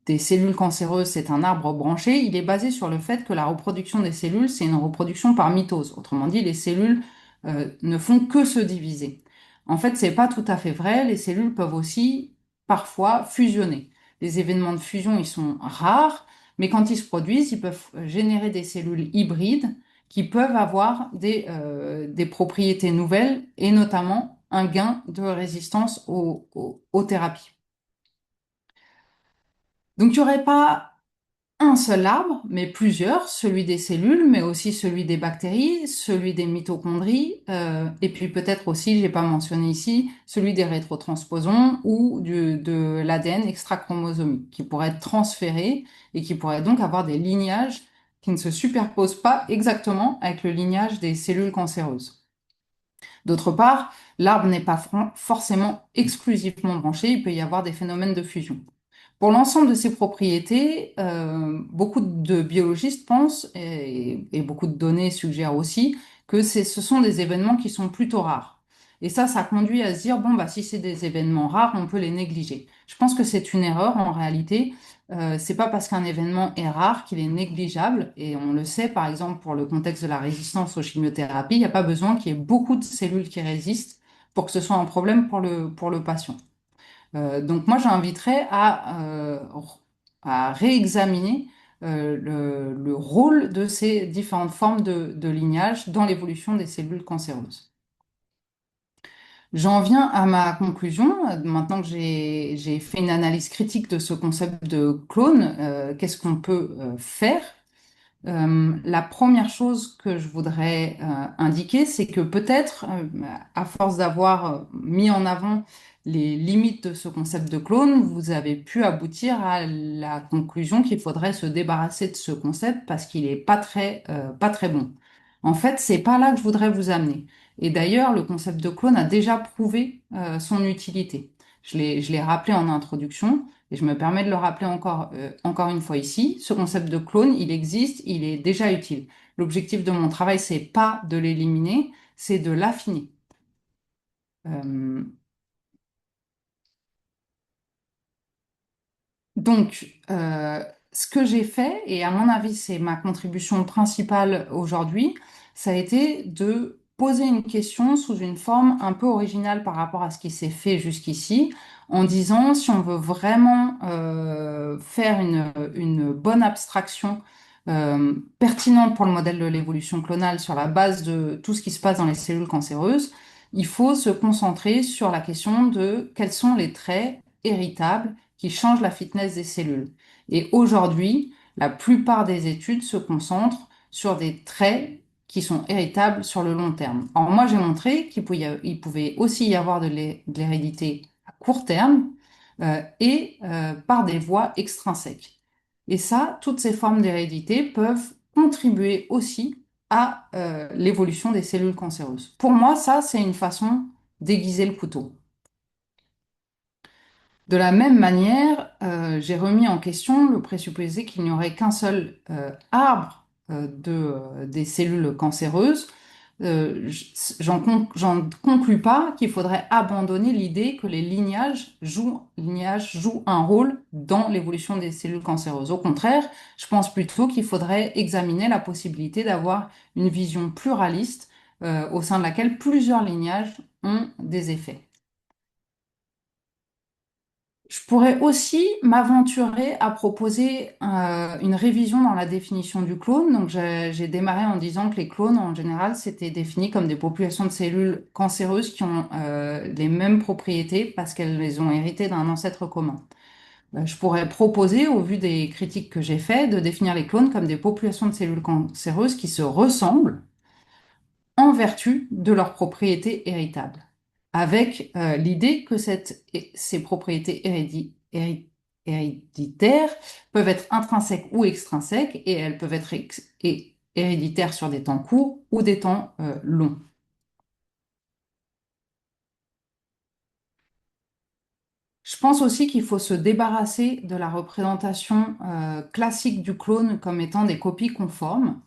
des cellules cancéreuses, c'est un arbre branché, il est basé sur le fait que la reproduction des cellules, c'est une reproduction par mitose. Autrement dit, les cellules ne font que se diviser. En fait, c'est pas tout à fait vrai. Les cellules peuvent aussi parfois fusionner. Les événements de fusion, ils sont rares, mais quand ils se produisent, ils peuvent générer des cellules hybrides qui peuvent avoir des propriétés nouvelles et notamment un gain de résistance aux thérapies. Donc, il n'y aurait pas un seul arbre, mais plusieurs, celui des cellules, mais aussi celui des bactéries, celui des mitochondries, et puis peut-être aussi, j'ai pas mentionné ici, celui des rétrotransposons ou de l'ADN extrachromosomique, qui pourrait être transféré et qui pourrait donc avoir des lignages qui ne se superposent pas exactement avec le lignage des cellules cancéreuses. D'autre part, l'arbre n'est pas forcément exclusivement branché, il peut y avoir des phénomènes de fusion. Pour l'ensemble de ces propriétés, beaucoup de biologistes pensent, et beaucoup de données suggèrent aussi, que ce sont des événements qui sont plutôt rares. Et ça conduit à se dire, bon, bah, si c'est des événements rares, on peut les négliger. Je pense que c'est une erreur en réalité. C'est pas parce qu'un événement est rare qu'il est négligeable. Et on le sait, par exemple, pour le contexte de la résistance aux chimiothérapies, il n'y a pas besoin qu'il y ait beaucoup de cellules qui résistent pour que ce soit un problème pour le patient. Donc moi, j'inviterais à réexaminer le rôle de ces différentes formes de lignage dans l'évolution des cellules cancéreuses. J'en viens à ma conclusion. Maintenant que j'ai fait une analyse critique de ce concept de clone, qu'est-ce qu'on peut faire? La première chose que je voudrais indiquer, c'est que peut-être, à force d'avoir mis en avant les limites de ce concept de clone, vous avez pu aboutir à la conclusion qu'il faudrait se débarrasser de ce concept parce qu'il n'est pas très bon. En fait, c'est pas là que je voudrais vous amener. Et d'ailleurs, le concept de clone a déjà prouvé son utilité. Je l'ai rappelé en introduction. Et je me permets de le rappeler encore une fois ici, ce concept de clone, il existe, il est déjà utile. L'objectif de mon travail, c'est pas de l'éliminer, c'est de l'affiner. Euh, donc, ce que j'ai fait, et à mon avis, c'est ma contribution principale aujourd'hui, ça a été de poser une question sous une forme un peu originale par rapport à ce qui s'est fait jusqu'ici, en disant si on veut vraiment faire une bonne abstraction pertinente pour le modèle de l'évolution clonale sur la base de tout ce qui se passe dans les cellules cancéreuses, il faut se concentrer sur la question de quels sont les traits héritables qui change la fitness des cellules. Et aujourd'hui, la plupart des études se concentrent sur des traits qui sont héritables sur le long terme. Or, moi, j'ai montré il pouvait aussi y avoir de l'hérédité à court terme et par des voies extrinsèques. Et ça, toutes ces formes d'hérédité peuvent contribuer aussi à l'évolution des cellules cancéreuses. Pour moi, ça, c'est une façon d'aiguiser le couteau. De la même manière, j'ai remis en question le présupposé qu'il n'y aurait qu'un seul arbre des cellules cancéreuses. j'en conclus pas qu'il faudrait abandonner l'idée que les lignages jouent un rôle dans l'évolution des cellules cancéreuses. Au contraire, je pense plutôt qu'il faudrait examiner la possibilité d'avoir une vision pluraliste, au sein de laquelle plusieurs lignages ont des effets. Je pourrais aussi m'aventurer à proposer une révision dans la définition du clone. Donc, j'ai démarré en disant que les clones, en général, c'était défini comme des populations de cellules cancéreuses qui ont les mêmes propriétés parce qu'elles les ont héritées d'un ancêtre commun. Je pourrais proposer, au vu des critiques que j'ai faites, de définir les clones comme des populations de cellules cancéreuses qui se ressemblent en vertu de leurs propriétés héritables, avec l'idée que ces propriétés héréditaires peuvent être intrinsèques ou extrinsèques, et elles peuvent être héréditaires sur des temps courts ou des temps longs. Je pense aussi qu'il faut se débarrasser de la représentation classique du clone comme étant des copies conformes.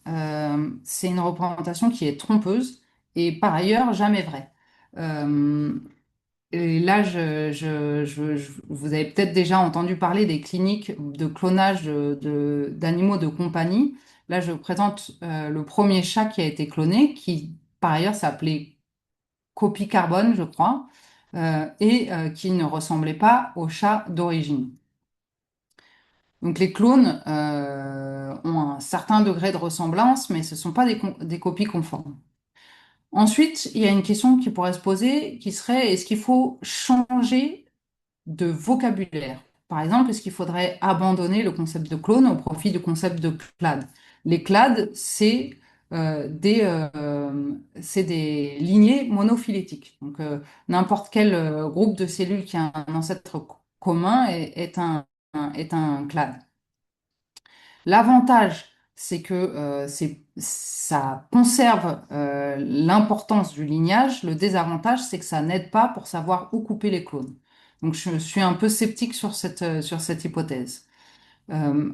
C'est une représentation qui est trompeuse et par ailleurs jamais vraie. Euh, Et là, vous avez peut-être déjà entendu parler des cliniques de clonage d'animaux de compagnie. Là, je vous présente le premier chat qui a été cloné, qui par ailleurs s'appelait copie carbone, je crois, et qui ne ressemblait pas au chat d'origine. Donc les clones ont un certain degré de ressemblance, mais ce ne sont pas des copies conformes. Ensuite, il y a une question qui pourrait se poser, qui serait, est-ce qu'il faut changer de vocabulaire? Par exemple, est-ce qu'il faudrait abandonner le concept de clone au profit du concept de clade? Les clades, c'est des lignées monophylétiques. Donc, n'importe quel groupe de cellules qui a un ancêtre commun est un clade. L'avantage, c'est que ça conserve l'importance du lignage. Le désavantage, c'est que ça n'aide pas pour savoir où couper les clones. Donc, je suis un peu sceptique sur cette hypothèse. Euh,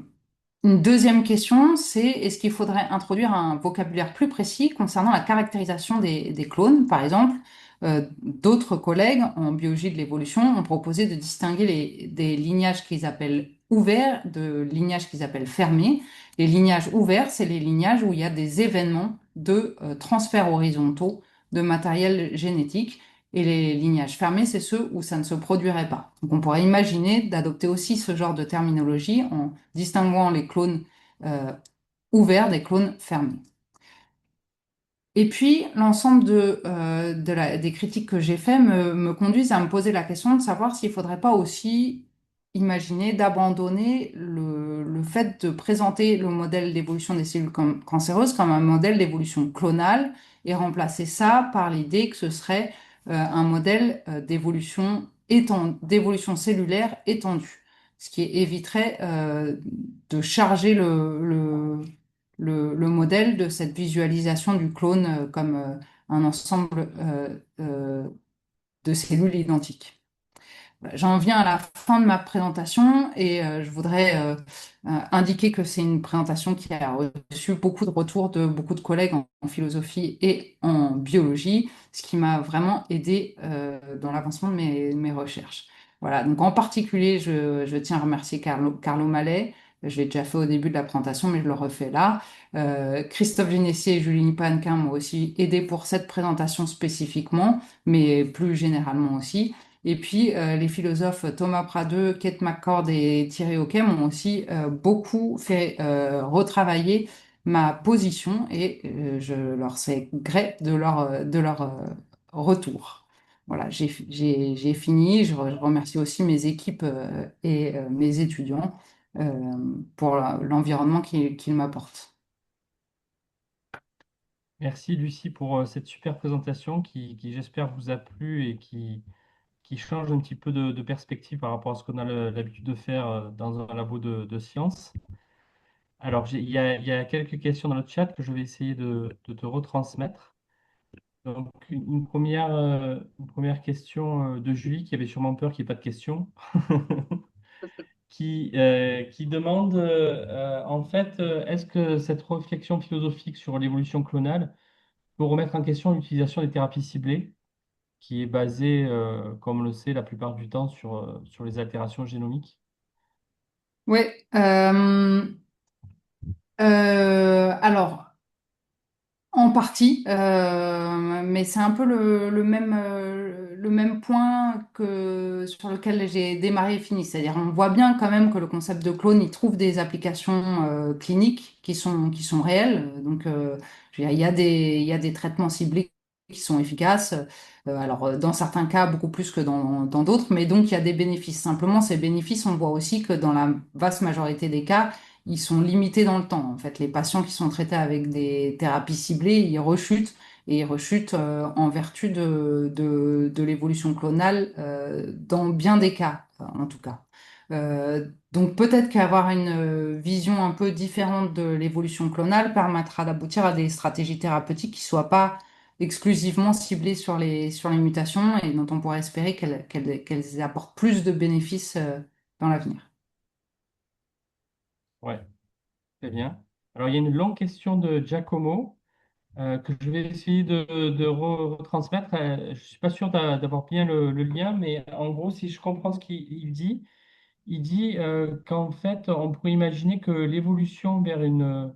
une deuxième question, c'est est-ce qu'il faudrait introduire un vocabulaire plus précis concernant la caractérisation des clones? Par exemple, d'autres collègues en biologie de l'évolution ont proposé de distinguer des lignages qu'ils appellent ouverts de lignages qu'ils appellent fermés. Les lignages ouverts, c'est les lignages où il y a des événements de transferts horizontaux de matériel génétique. Et les lignages fermés, c'est ceux où ça ne se produirait pas. Donc on pourrait imaginer d'adopter aussi ce genre de terminologie en distinguant les clones euh, ouverts des clones fermés. Et puis, l'ensemble des critiques que j'ai faites me conduisent à me poser la question de savoir s'il ne faudrait pas aussi imaginer d'abandonner le fait de présenter le modèle d'évolution des cellules cancéreuses comme un modèle d'évolution clonale et remplacer ça par l'idée que ce serait un modèle d'évolution cellulaire étendue, ce qui éviterait de charger le modèle de cette visualisation du clone comme un ensemble de cellules identiques. Voilà, j'en viens à la fin de ma présentation et je voudrais indiquer que c'est une présentation qui a reçu beaucoup de retours de beaucoup de collègues en philosophie et en biologie, ce qui m'a vraiment aidé dans l'avancement de mes recherches. Voilà, donc en particulier, je tiens à remercier Carlo Mallet. Je l'ai déjà fait au début de la présentation, mais je le refais là. Christophe Génessier et Julie Panquin m'ont aussi aidé pour cette présentation spécifiquement, mais plus généralement aussi. Et puis, les philosophes Thomas Pradeux, Kate McCord et Thierry Auquet m'ont aussi beaucoup fait retravailler ma position et je leur sais gré de leur retour. Voilà, j'ai fini. Je remercie aussi mes équipes et mes étudiants pour l'environnement qu'ils m'apportent. Merci Lucie pour cette super présentation qui, j'espère vous a plu et qui change un petit peu de perspective par rapport à ce qu'on a l'habitude de faire dans un labo de sciences. Alors, il y a quelques questions dans le chat que je vais essayer de te retransmettre. Donc, une première question de Julie, qui avait sûrement peur qu'il n'y ait pas de questions, qui demande en fait, est-ce que cette réflexion philosophique sur l'évolution clonale peut remettre en question l'utilisation des thérapies ciblées, qui est basée, comme on le sait, la plupart du temps sur les altérations génomiques. Ouais. Alors, en partie, mais c'est un peu le même point que sur lequel j'ai démarré et fini. C'est-à-dire, on voit bien quand même que le concept de clone, il trouve des applications cliniques qui sont réelles. Donc, je veux dire, il y a des traitements ciblés qui sont efficaces. Alors, dans certains cas, beaucoup plus que dans d'autres, mais donc il y a des bénéfices. Simplement, ces bénéfices, on voit aussi que dans la vaste majorité des cas, ils sont limités dans le temps. En fait, les patients qui sont traités avec des thérapies ciblées, ils rechutent et ils rechutent en vertu de l'évolution clonale dans bien des cas, en tout cas. Donc peut-être qu'avoir une vision un peu différente de l'évolution clonale permettra d'aboutir à des stratégies thérapeutiques qui soient pas exclusivement ciblées sur les mutations et dont on pourrait espérer qu'elles apportent plus de bénéfices dans l'avenir. Ouais, très bien. Alors, il y a une longue question de Giacomo que je vais essayer de retransmettre. Je ne suis pas sûr d'avoir bien le lien, mais en gros, si je comprends ce qu'il dit, il dit qu'en fait, on pourrait imaginer que l'évolution vers une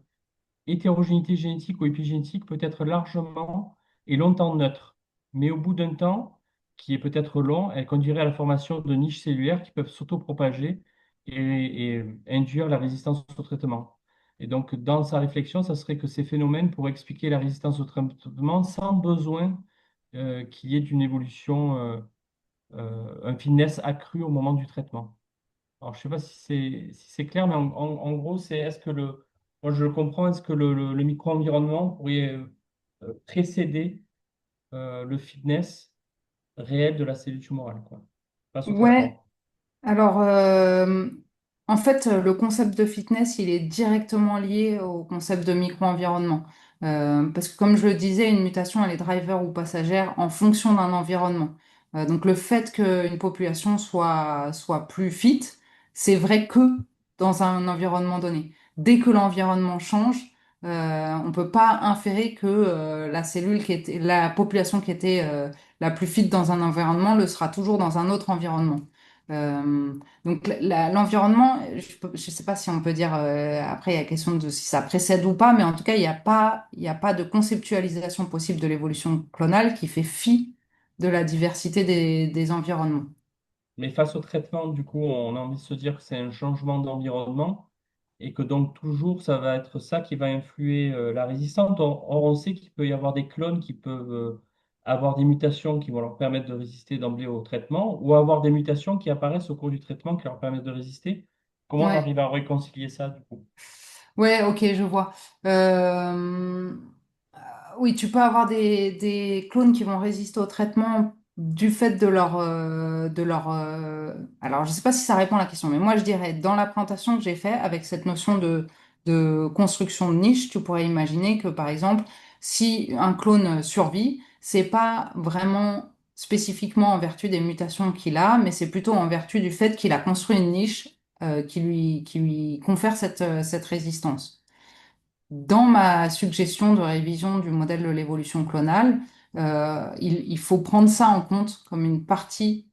hétérogénéité génétique ou épigénétique peut être largement et longtemps neutre. Mais au bout d'un temps, qui est peut-être long, elle conduirait à la formation de niches cellulaires qui peuvent s'autopropager et induire la résistance au traitement. Et donc, dans sa réflexion, ça serait que ces phénomènes pourraient expliquer la résistance au traitement sans besoin qu'il y ait une évolution, un fitness accru au moment du traitement. Alors, je ne sais pas si c'est clair, mais en gros, c'est est-ce que moi je le comprends, est-ce que le micro-environnement pourrait précéder le fitness réel de la cellule tumorale, quoi, face au Ouais, traitement. alors, en fait, le concept de fitness, il est directement lié au concept de micro-environnement. Parce que, comme je le disais, une mutation, elle est driver ou passagère en fonction d'un environnement. Donc, le fait qu'une population soit plus fit, c'est vrai que dans un environnement donné. Dès que l'environnement change, on peut pas inférer que la cellule la population qui était la plus fit dans un environnement le sera toujours dans un autre environnement. Euh, donc l'environnement, je ne sais pas si on peut dire, après il y a question de si ça précède ou pas, mais en tout cas il y a pas de conceptualisation possible de l'évolution clonale qui fait fi de la diversité des environnements. Mais face au traitement, du coup, on a envie de se dire que c'est un changement d'environnement et que donc toujours, ça va être ça qui va influer la résistance. Or, on sait qu'il peut y avoir des clones qui peuvent avoir des mutations qui vont leur permettre de résister d'emblée au traitement ou avoir des mutations qui apparaissent au cours du traitement qui leur permettent de résister. Comment on Ouais. arrive à réconcilier ça, du coup? Ouais, ok, je vois. Euh, oui, tu peux avoir des clones qui vont résister au traitement du fait Alors, je ne sais pas si ça répond à la question, mais moi, je dirais, dans la présentation que j'ai faite, avec cette notion de construction de niche, tu pourrais imaginer que, par exemple, si un clone survit, c'est pas vraiment spécifiquement en vertu des mutations qu'il a, mais c'est plutôt en vertu du fait qu'il a construit une niche qui lui confère cette résistance. Dans ma suggestion de révision du modèle de l'évolution clonale, il faut prendre ça en compte comme une partie,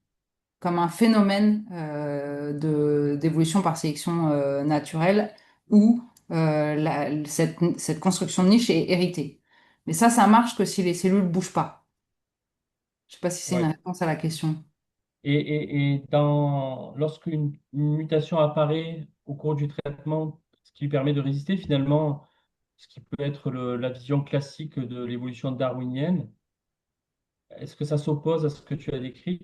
comme un phénomène d'évolution par sélection naturelle où cette construction de niche est héritée. Mais ça marche que si les cellules ne bougent pas. Je ne sais pas si c'est une Ouais. réponse à la question. Lorsqu'une mutation apparaît au cours du traitement, ce qui lui permet de résister, finalement, ce qui peut être la vision classique de l'évolution darwinienne, est-ce que ça s'oppose à ce que tu as décrit?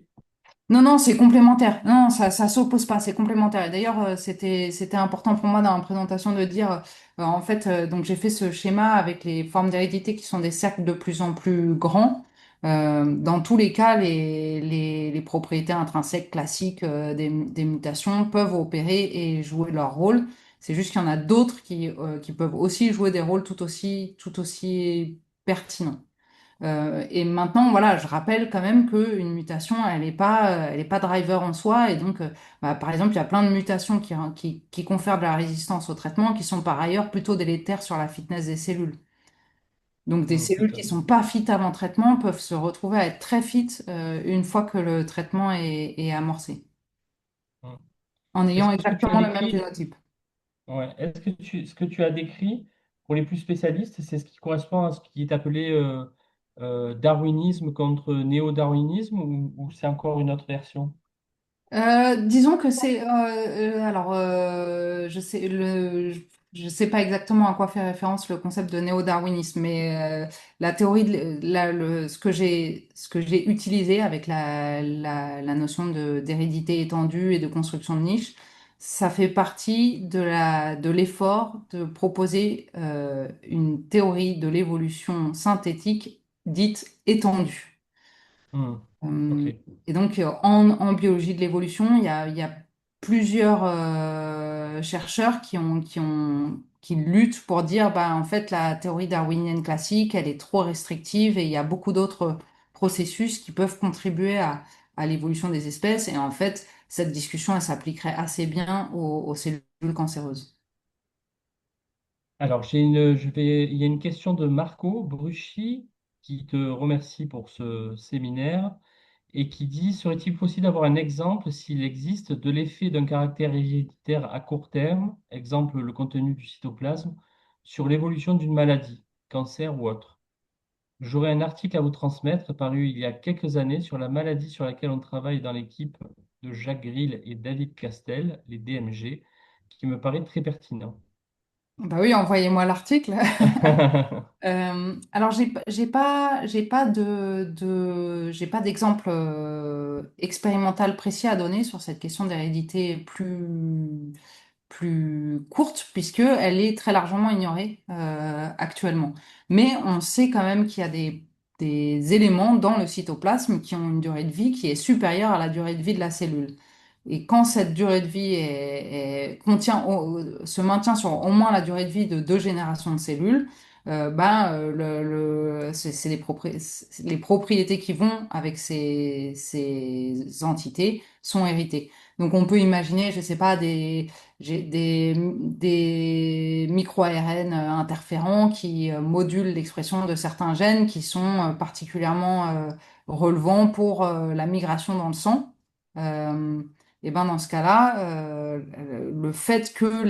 Non, non, c'est complémentaire. Non, ça s'oppose pas, c'est complémentaire. Et d'ailleurs, c'était important pour moi dans la présentation de dire, en fait, donc j'ai fait ce schéma avec les formes d'hérédité qui sont des cercles de plus en plus grands. Dans tous les cas, les propriétés intrinsèques classiques des mutations peuvent opérer et jouer leur rôle. C'est juste qu'il y en a d'autres qui peuvent aussi jouer des rôles tout aussi pertinents. Et maintenant, voilà, je rappelle quand même qu'une mutation, elle est pas driver en soi. Et donc, bah, par exemple, il y a plein de mutations qui confèrent de la résistance au traitement qui sont par ailleurs plutôt délétères sur la fitness des cellules. Donc des Tout cellules à qui fait. sont pas fit avant traitement peuvent se retrouver à être très fit une fois que le traitement est amorcé, Mm. en Et ayant ce que tu as exactement le même décrit, génotype. ouais, ce que tu as décrit, pour les plus spécialistes, c'est ce qui correspond à ce qui est appelé darwinisme contre néo-darwinisme ou c'est encore une autre version? Disons que c'est alors je sais pas exactement à quoi fait référence le concept de néo-darwinisme, mais la théorie ce que j'ai utilisé avec la notion d'hérédité étendue et de construction de niche, ça fait partie de l'effort de proposer une théorie de l'évolution synthétique dite étendue. Hmm. Ok. Euh, et donc, en biologie de l'évolution, il y a plusieurs chercheurs qui luttent pour dire, bah, en fait, la théorie darwinienne classique, elle est trop restrictive et il y a beaucoup d'autres processus qui peuvent contribuer à l'évolution des espèces. Et en fait, cette discussion, elle s'appliquerait assez bien aux cellules cancéreuses. Alors, il y a une question de Marco Bruschi qui te remercie pour ce séminaire et qui dit, serait-il possible d'avoir un exemple s'il existe de l'effet d'un caractère héréditaire à court terme, exemple le contenu du cytoplasme, sur l'évolution d'une maladie, cancer ou autre? J'aurai un article à vous transmettre paru il y a quelques années sur la maladie sur laquelle on travaille dans l'équipe de Jacques Grill et David Castel, les DMG, qui me paraît très pertinent. Bah oui, envoyez-moi l'article. Alors, j'ai pas d'exemple expérimental précis à donner sur cette question d'hérédité plus courte, puisque elle est très largement ignorée actuellement. Mais on sait quand même qu'il y a des éléments dans le cytoplasme qui ont une durée de vie qui est supérieure à la durée de vie de la cellule. Et quand cette durée de vie se maintient sur au moins la durée de vie de deux générations de cellules, c'est les propriétés qui vont avec ces entités sont héritées. Donc on peut imaginer, je sais pas, des micro-ARN interférents qui modulent l'expression de certains gènes qui sont particulièrement relevants pour la migration dans le sang. Euh, et ben dans ce cas-là, le fait que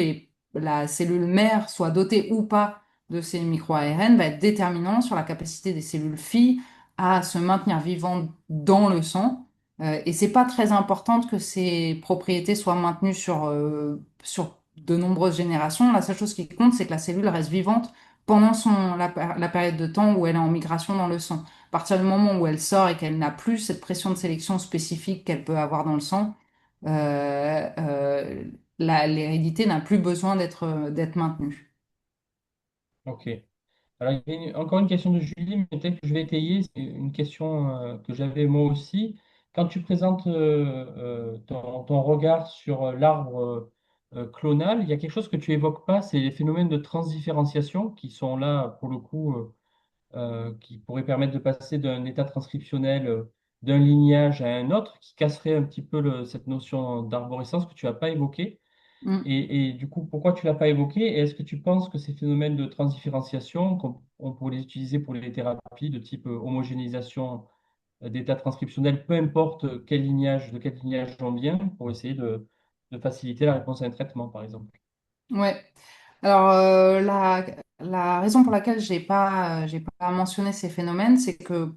la cellule mère soit dotée ou pas de ces micro-ARN va être déterminant sur la capacité des cellules filles à se maintenir vivantes dans le sang. Et c'est pas très important que ces propriétés soient maintenues sur de nombreuses générations. La seule chose qui compte, c'est que la cellule reste vivante pendant la période de temps où elle est en migration dans le sang. À partir du moment où elle sort et qu'elle n'a plus cette pression de sélection spécifique qu'elle peut avoir dans le sang, l'hérédité n'a plus besoin d'être maintenue. Ok. Alors, il y a encore une question de Julie, mais peut-être que je vais étayer. C'est une question que j'avais moi aussi. Quand tu présentes ton regard sur l'arbre clonal, il y a quelque chose que tu évoques pas, c'est les phénomènes de transdifférenciation qui sont là, pour le coup, qui pourraient permettre de passer d'un état transcriptionnel d'un lignage à un autre, qui casserait un petit peu cette notion d'arborescence que tu n'as pas évoquée. Mm. Et du coup, pourquoi tu l'as pas évoqué? Et est-ce que tu penses que ces phénomènes de transdifférenciation, on pourrait les utiliser pour les thérapies de type homogénéisation d'état transcriptionnel, peu importe de quel lignage on vient, pour essayer de faciliter la réponse à un traitement, par exemple? Ouais. Alors, la raison pour laquelle j'ai pas mentionné ces phénomènes, c'est que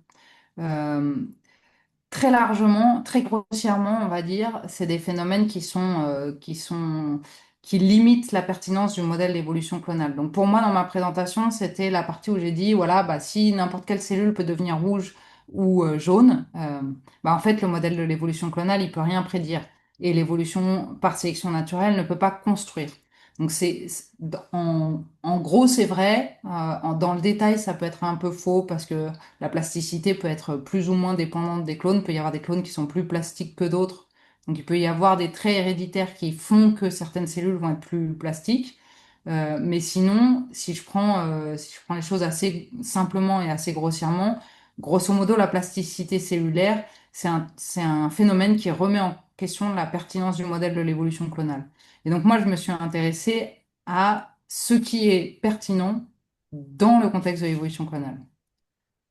euh, très largement, très grossièrement, on va dire, c'est des phénomènes qui limitent la pertinence du modèle d'évolution clonale. Donc pour moi, dans ma présentation, c'était la partie où j'ai dit, voilà, bah, si n'importe quelle cellule peut devenir rouge ou jaune, bah, en fait, le modèle de l'évolution clonale, il peut rien prédire. Et l'évolution par sélection naturelle ne peut pas construire. Donc en gros, c'est vrai. Dans le détail, ça peut être un peu faux parce que la plasticité peut être plus ou moins dépendante des clones. Il peut y avoir des clones qui sont plus plastiques que d'autres. Donc il peut y avoir des traits héréditaires qui font que certaines cellules vont être plus plastiques. Mais sinon, si je prends les choses assez simplement et assez grossièrement, grosso modo, la plasticité cellulaire, c'est un phénomène qui remet en question la pertinence du modèle de l'évolution clonale. Et donc moi, je me suis intéressée à ce qui est pertinent dans le contexte de l'évolution clonale.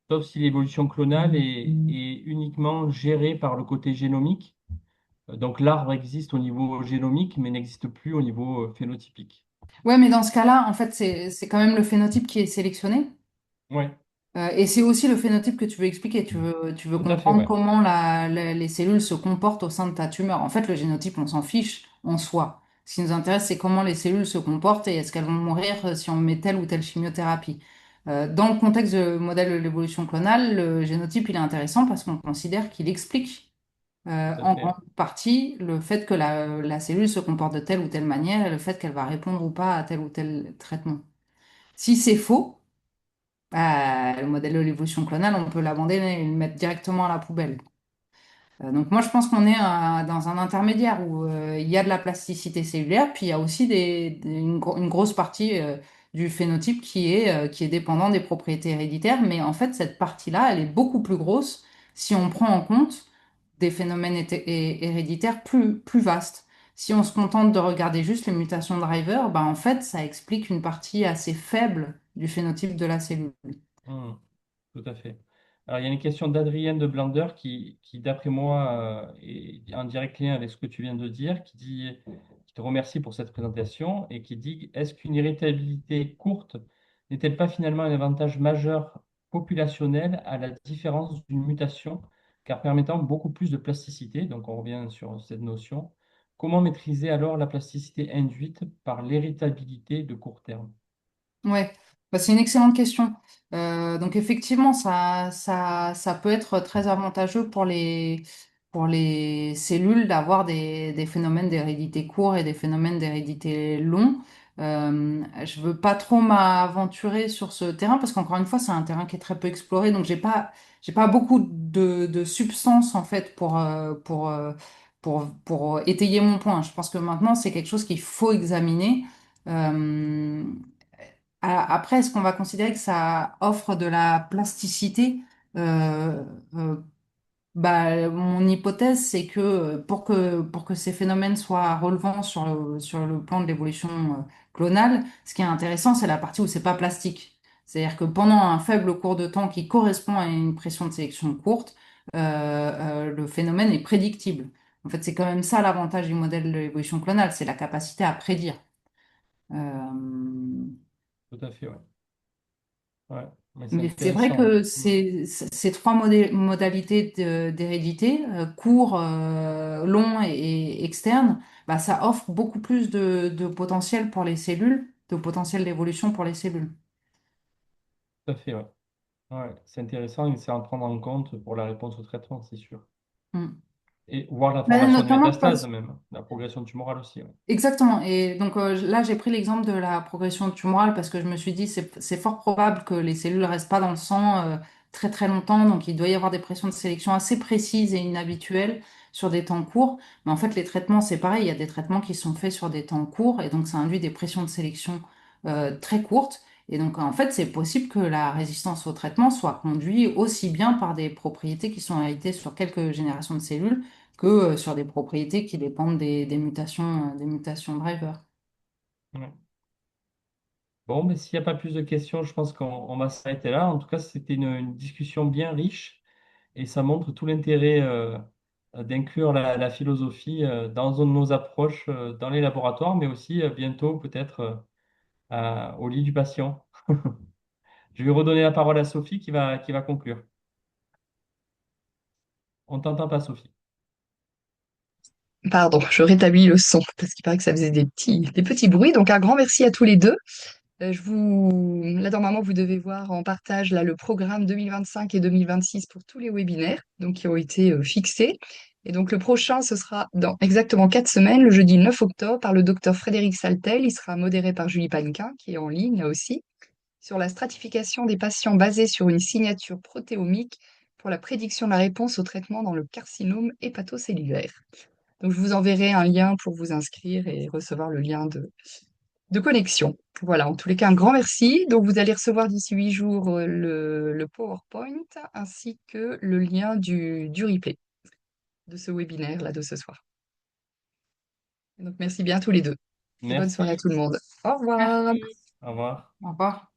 Sauf si l'évolution clonale est uniquement gérée par le côté génomique. Donc l'arbre existe au niveau génomique, mais n'existe plus au niveau phénotypique. Ouais, mais dans ce cas-là, en fait, c'est quand même le phénotype qui est sélectionné. Ouais, Et c'est aussi le phénotype que tu veux expliquer. Tu veux tout à fait, comprendre ouais. comment les cellules se comportent au sein de ta tumeur. En fait, le génotype, on s'en fiche en soi. Ce qui nous intéresse, c'est comment les cellules se comportent et est-ce qu'elles vont mourir si on met telle ou telle chimiothérapie. Dans le contexte du modèle de l'évolution clonale, le génotype, il est intéressant parce qu'on considère qu'il explique Tout à en fait. grande partie le fait que la cellule se comporte de telle ou telle manière et le fait qu'elle va répondre ou pas à tel ou tel traitement. Si c'est faux, le modèle de l'évolution clonale, on peut l'abandonner et le mettre directement à la poubelle. Donc moi, je pense qu'on est dans un intermédiaire où il y a de la plasticité cellulaire, puis il y a aussi une grosse partie du phénotype qui est dépendant des propriétés héréditaires. Mais en fait, cette partie-là, elle est beaucoup plus grosse si on prend en compte des phénomènes héréditaires plus vastes. Si on se contente de regarder juste les mutations driver, ben en fait, ça explique une partie assez faible du phénotype de la cellule. Hmm. Tout à fait. Alors, il y a une question d'Adrienne de Blander qui d'après moi, est en direct lien avec ce que tu viens de dire, qui te remercie pour cette présentation et qui dit, est-ce qu'une irritabilité courte n'est-elle pas finalement un avantage majeur populationnel à la différence d'une mutation, car permettant beaucoup plus de plasticité, donc on revient sur cette notion. Comment maîtriser alors la plasticité induite par l'irritabilité de court terme? Ouais, bah, c'est une excellente question. Donc effectivement, ça peut être très avantageux pour les cellules d'avoir des phénomènes d'hérédité courts et des phénomènes d'hérédité longs. Je veux pas trop m'aventurer sur ce terrain parce qu'encore une fois, c'est un terrain qui est très peu exploré, donc j'ai pas beaucoup de substance en fait pour étayer mon point. Je pense que maintenant, c'est quelque chose qu'il faut examiner. Euh, Après, est-ce qu'on va considérer que ça offre de la plasticité? Euh, euh, Mon hypothèse, c'est que pour que ces phénomènes soient relevants sur le plan de l'évolution clonale, ce qui est intéressant, c'est la partie où c'est pas plastique. C'est-à-dire que pendant un faible cours de temps qui correspond à une pression de sélection courte, le phénomène est prédictible. En fait, c'est quand même ça l'avantage du modèle de l'évolution clonale, c'est la capacité à prédire. Euh, Tout à fait, ouais. Ouais, mais c'est Mais c'est vrai intéressant, ouais. que ces trois modalités d'hérédité, court, long et externe, bah, ça offre beaucoup plus de potentiel pour les cellules, de potentiel d'évolution pour les cellules. Tout à fait, ouais. Ouais, c'est intéressant et c'est à prendre en compte pour la réponse au traitement, c'est sûr. Mm. Et voir la Ben, formation de notamment métastases parce même, la progression tumorale aussi. Ouais. Exactement. Et donc là, j'ai pris l'exemple de la progression tumorale parce que je me suis dit, c'est fort probable que les cellules restent pas dans le sang très très longtemps. Donc il doit y avoir des pressions de sélection assez précises et inhabituelles sur des temps courts. Mais en fait, les traitements, c'est pareil. Il y a des traitements qui sont faits sur des temps courts et donc ça induit des pressions de sélection très courtes. Et donc en fait, c'est possible que la résistance au traitement soit conduite aussi bien par des propriétés qui sont héritées sur quelques générations de cellules que sur des propriétés qui dépendent des mutations driver. Ouais. Bon, mais s'il n'y a pas plus de questions, je pense qu'on va s'arrêter là. En tout cas, c'était une discussion bien riche et ça montre tout l'intérêt d'inclure la philosophie dans nos approches dans les laboratoires, mais aussi bientôt peut-être au lit du patient. Je vais redonner la parole à Sophie qui va conclure. On t'entend pas, Sophie. Pardon, je rétablis le son parce qu'il paraît que ça faisait des petits bruits. Donc un grand merci à tous les deux. Là, normalement, vous devez voir en partage là, le programme 2025 et 2026 pour tous les webinaires donc, qui ont été fixés. Et donc, le prochain, ce sera dans exactement 4 semaines, le jeudi 9 octobre, par le docteur Frédéric Saltel. Il sera modéré par Julie Panequin, qui est en ligne là aussi, sur la stratification des patients basée sur une signature protéomique pour la prédiction de la réponse au traitement dans le carcinome hépatocellulaire. Donc, je vous enverrai un lien pour vous inscrire et recevoir le lien de connexion. Voilà, en tous les cas, un grand merci. Donc, vous allez recevoir d'ici 8 jours le PowerPoint ainsi que le lien du replay de ce webinaire là de ce soir. Donc, merci bien à tous les deux et bonne soirée à Merci. tout le monde. Au revoir. Merci. Au revoir. Au revoir.